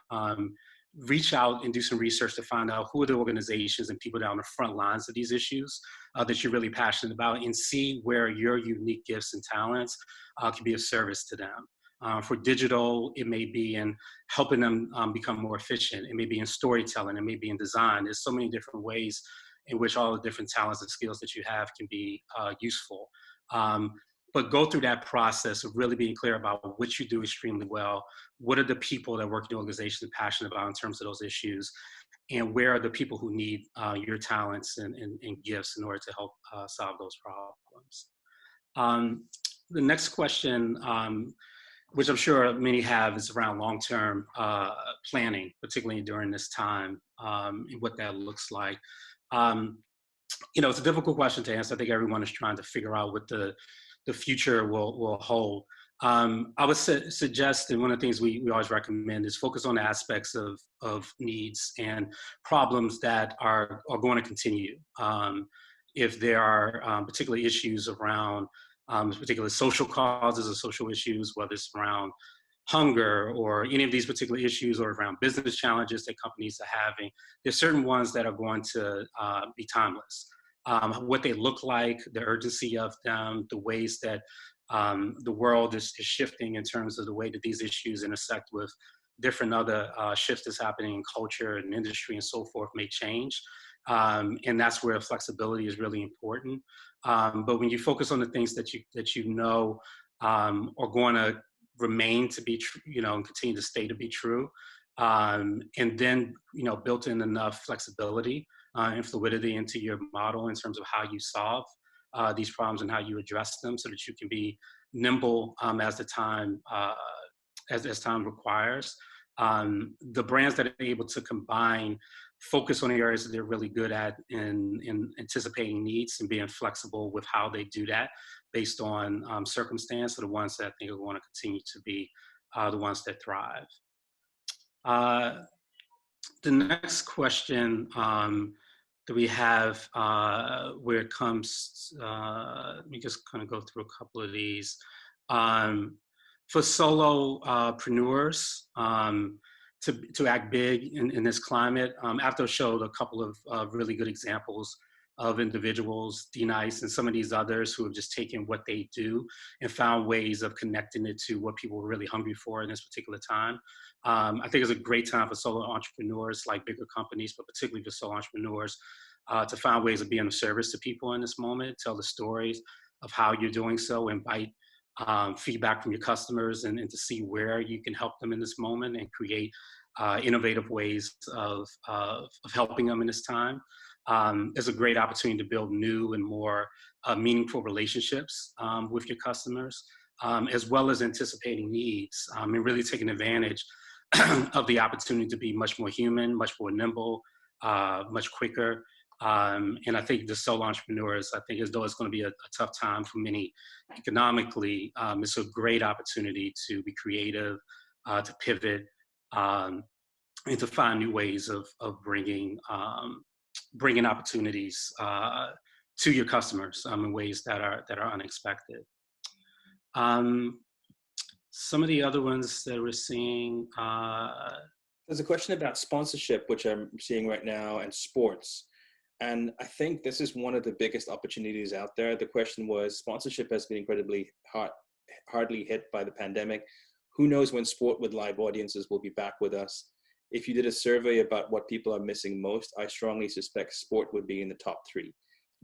reach out and do some research to find out who are the organizations and people that are on the front lines of these issues that you're really passionate about, and see where your unique gifts and talents can be of service to them. For digital, it may be in helping them become more efficient. It may be in storytelling. It may be in design. There's so many different ways in which all the different talents and skills that you have can be useful. But go through that process of really being clear about what you do extremely well. What are the people that work in the organization passionate about in terms of those issues? And where are the people who need your talents and gifts in order to help solve those problems? The next question, which I'm sure many have, is around long-term planning, particularly during this time, and what that looks like. It's a difficult question to answer. I think everyone is trying to figure out what the future will hold. I would suggest, and one of the things we always recommend, is focus on the aspects of needs and problems that are going to continue. If there are particular issues around particular social causes or social issues, whether it's around hunger or any of these particular issues or around business challenges that companies are having. There's certain ones that are going to be timeless. What they look like, the urgency of them, the ways that the world is shifting in terms of the way that these issues intersect with different other shifts that's happening in culture and industry and so forth may change. And that's where flexibility is really important. But when you focus on the things that you know are going to remain to be true, and continue to stay to be true, and then built in enough flexibility and fluidity into your model in terms of how you solve these problems and how you address them, so that you can be nimble as the time as time requires. The brands that are able to combine, focus on the areas that they're really good at in anticipating needs and being flexible with how they do that based on circumstance, are the ones that I think are going to continue to be the ones that thrive. The next question that we have, where it comes, let me just kind of go through a couple of these. For solopreneurs, to act big in this climate, Apto showed a couple of really good examples of individuals, D-Nice and some of these others, who have just taken what they do and found ways of connecting it to what people were really hungry for in this particular time. I think it's a great time for solo entrepreneurs, like bigger companies, but particularly for solo entrepreneurs, to find ways of being of service to people in this moment, tell the stories of how you're doing so, invite feedback from your customers, and to see where you can help them in this moment and create innovative ways of helping them in this time. Is a great opportunity to build new and more meaningful relationships with your customers, as well as anticipating needs, and really taking advantage of the opportunity to be much more human, much more nimble, much quicker. And I think the solo entrepreneurs, I think as though it's going to be a tough time for many economically, it's a great opportunity to be creative, to pivot, and to find new ways of bringing opportunities to your customers in ways that are unexpected. Some of the other ones that we're seeing. There's a question about sponsorship, which I'm seeing right now, and sports. And I think this is one of the biggest opportunities out there. The question was, sponsorship has been incredibly hardly hit by the pandemic. Who knows when sport with live audiences will be back with us? If you did a survey about what people are missing most, I strongly suspect sport would be in the top 3.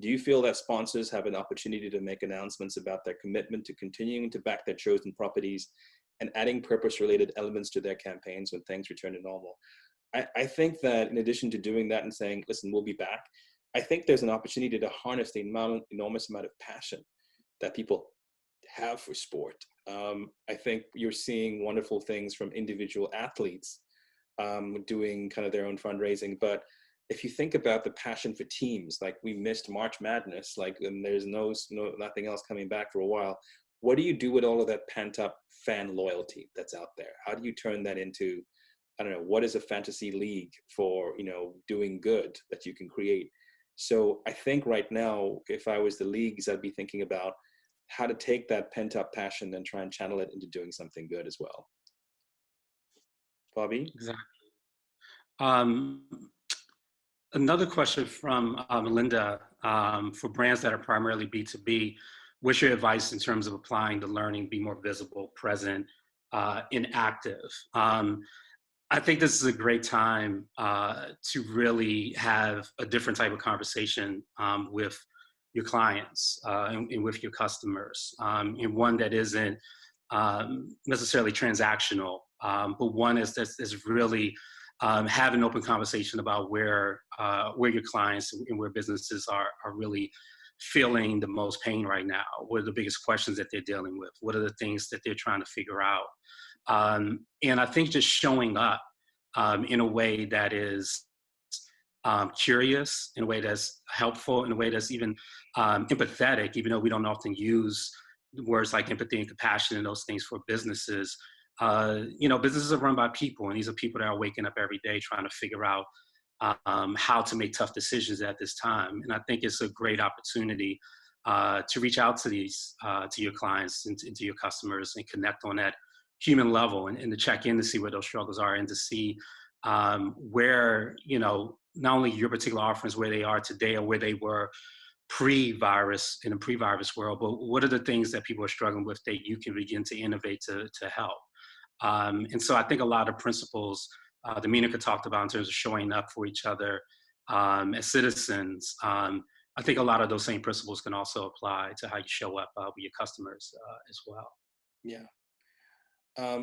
Do you feel that sponsors have an opportunity to make announcements about their commitment to continuing to back their chosen properties and adding purpose-related elements to their campaigns when things return to normal? I think that in addition to doing that and saying, listen, we'll be back, I think there's an opportunity to harness the enormous amount of passion that people have for sport. I think you're seeing wonderful things from individual athletes doing kind of their own fundraising. But if you think about the passion for teams, like we missed March Madness, and there's nothing else coming back for a while. What do you do with all of that pent up fan loyalty that's out there? How do you turn that into, I don't know, what is a fantasy league for, doing good that you can create? So I think right now, if I was the leagues, I'd be thinking about how to take that pent up passion and try and channel it into doing something good as well. Bobby? Exactly. Another question from Melinda, for brands that are primarily B2B, what's your advice in terms of applying the learning, be more visible, present, and active? I think this is a great time to really have a different type of conversation with your clients and with your customers, and one that isn't necessarily transactional, but one is really have an open conversation about where your clients and where businesses are really feeling the most pain right now. What are the biggest questions that they're dealing with? What are the things that they're trying to figure out? And I think just showing up in a way that is curious, in a way that's helpful, in a way that's even empathetic, even though we don't often use words like empathy and compassion and those things for businesses. Businesses are run by people, and these are people that are waking up every day trying to figure out how to make tough decisions at this time. And I think it's a great opportunity to reach out to these, to your clients and to your customers and connect on that human level and to check in to see where those struggles are and to see where, you know, not only your particular offerings, where they are today or where they were pre-virus, in a pre-virus world, but what are the things that people are struggling with that you can begin to innovate to help. And so I think a lot of principles that Menaka talked about in terms of showing up for each other as citizens, I think a lot of those same principles can also apply to how you show up with your customers as well. Yeah.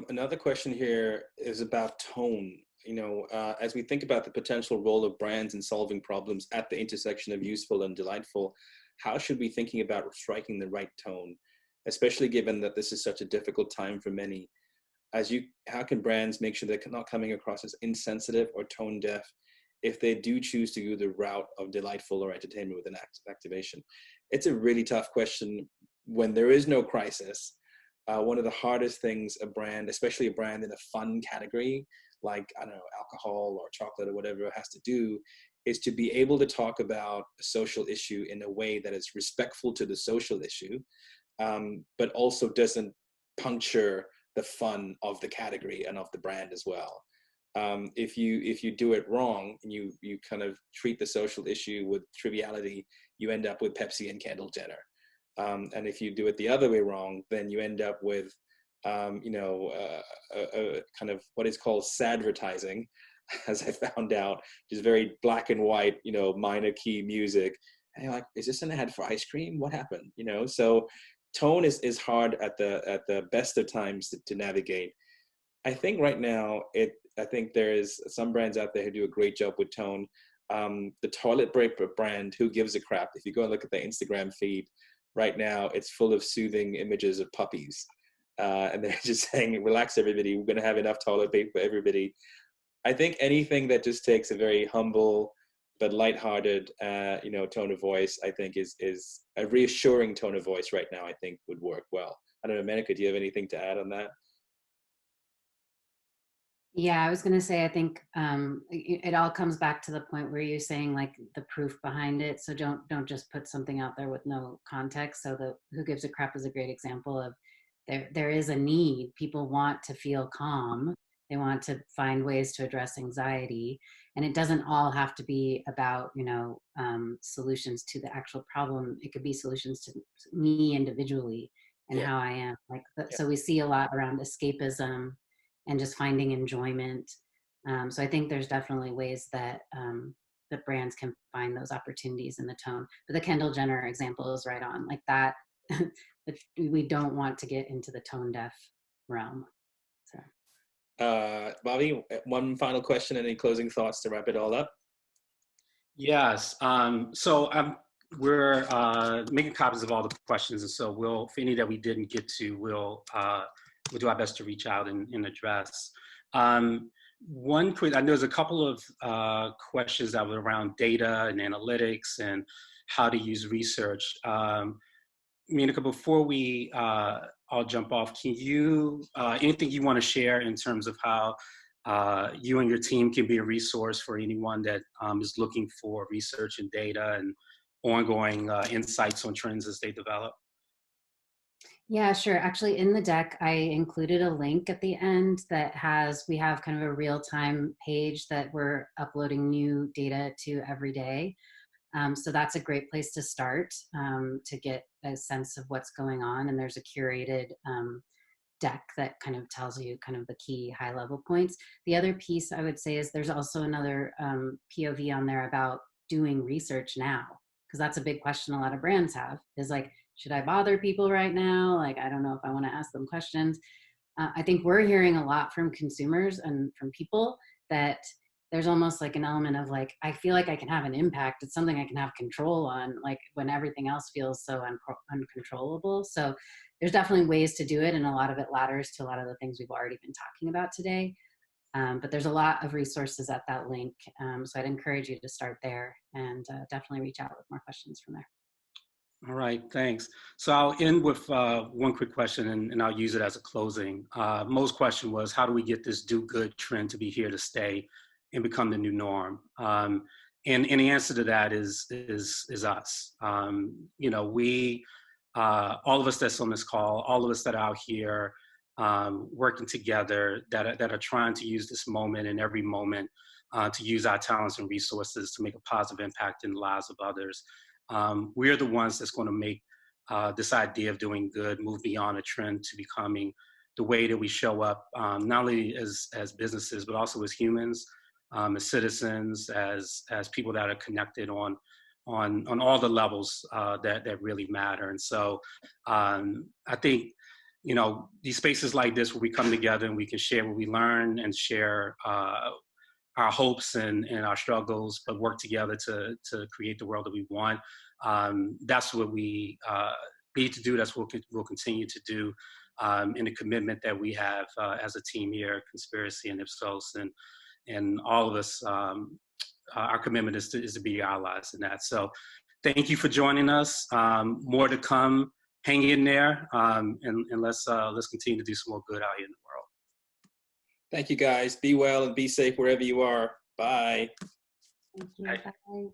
Another question here is about tone. You know, as we think about the potential role of brands in solving problems at the intersection of useful and delightful, how should we be thinking about striking the right tone, especially given that this is such a difficult time for many? How can brands make sure they're not coming across as insensitive or tone deaf if they do choose to go the route of delightful or entertainment with an activation? It's a really tough question when there is no crisis. One of the hardest things a brand, especially a brand in a fun category, like, I don't know, alcohol or chocolate or whatever it has to do, is to be able to talk about a social issue in a way that is respectful to the social issue, but also doesn't puncture the fun of the category and of the brand as well. If you do it wrong and you kind of treat the social issue with triviality, you end up with Pepsi and Kendall Jenner. And if you do it the other way wrong, then you end up with a kind of what is called sadvertising, as I found out, just very black and white, you know, minor key music. And you're like, is this an ad for ice cream? What happened? You know, so tone is hard at the best of times to navigate. I think right now, I think there is some brands out there who do a great job with tone. The toilet paper brand, Who Gives a Crap, if you go and look at their Instagram feed right now, it's full of soothing images of puppies. And they're just saying, relax everybody, we're going to have enough toilet paper for everybody. I think anything that just takes a very humble but lighthearted, tone of voice, I think is a reassuring tone of voice right now, I think would work well. I don't know, Menaka, do you have anything to add on that? Yeah, I was going to say, I think it all comes back to the point where you're saying like the proof behind it. So don't just put something out there with no context. So the Who Gives a Crap is a great example of there is a need. People want to feel calm. They want to find ways to address anxiety. And it doesn't all have to be about, solutions to the actual problem. It could be solutions to me individually and how I am. So we see a lot around escapism and just finding enjoyment. So I think there's definitely ways that that brands can find those opportunities in the tone. But the Kendall Jenner example is right on, like that. We don't want to get into the tone deaf realm. So. Bobby, one final question. Any closing thoughts to wrap it all up? Yes. We're making copies of all the questions, and so for any that we didn't get to, we'll do our best to reach out and address. One quick, I know there's a couple of questions that were around data and analytics and how to use research. Menaka, before we all jump off, can you, anything you want to share in terms of how you and your team can be a resource for anyone that is looking for research and data and ongoing insights on trends as they develop? Yeah, sure. Actually, in the deck, I included a link at the end that we have kind of a real-time page that we're uploading new data to every day. So that's a great place to start to get a sense of what's going on. And there's a curated deck that kind of tells you kind of the key high-level points. The other piece I would say is there's also another POV on there about doing research now, because that's a big question a lot of brands have, is like, should I bother people right now? Like, I don't know if I want to ask them questions. I think we're hearing a lot from consumers and from people that there's almost like an element of like, I feel like I can have an impact. It's something I can have control on, like when everything else feels so uncontrollable. So there's definitely ways to do it. And a lot of it ladders to a lot of the things we've already been talking about today. But there's a lot of resources at that link. So I'd encourage you to start there and definitely reach out with more questions from there. All right, thanks. So I'll end with one quick question, and I'll use it as a closing. Most question was, how do we get this do good trend to be here to stay and become the new norm? And the answer to that is us. You know, we, all of us that's on this call, all of us that are out here working together, that are trying to use this moment and every moment to use our talents and resources to make a positive impact in the lives of others. We're the ones that's going to make this idea of doing good move beyond a trend to becoming the way that we show up, not only as businesses, but also as humans, as citizens, as people that are connected on all the levels that really matter. And so I think, you know, these spaces like this where we come together and we can share what we learn and share our hopes and our struggles, but work together to create the world that we want. That's what we need to do. That's what we'll continue to do in the commitment that we have as a team here, Conspiracy and IPSOS, and all of us. Our commitment is to be allies in that. So thank you for joining us. More to come. Hang in there, and let's continue to do some more good out here in the world. Thank you, guys. Be well and be safe wherever you are. Bye. Thank you. Bye.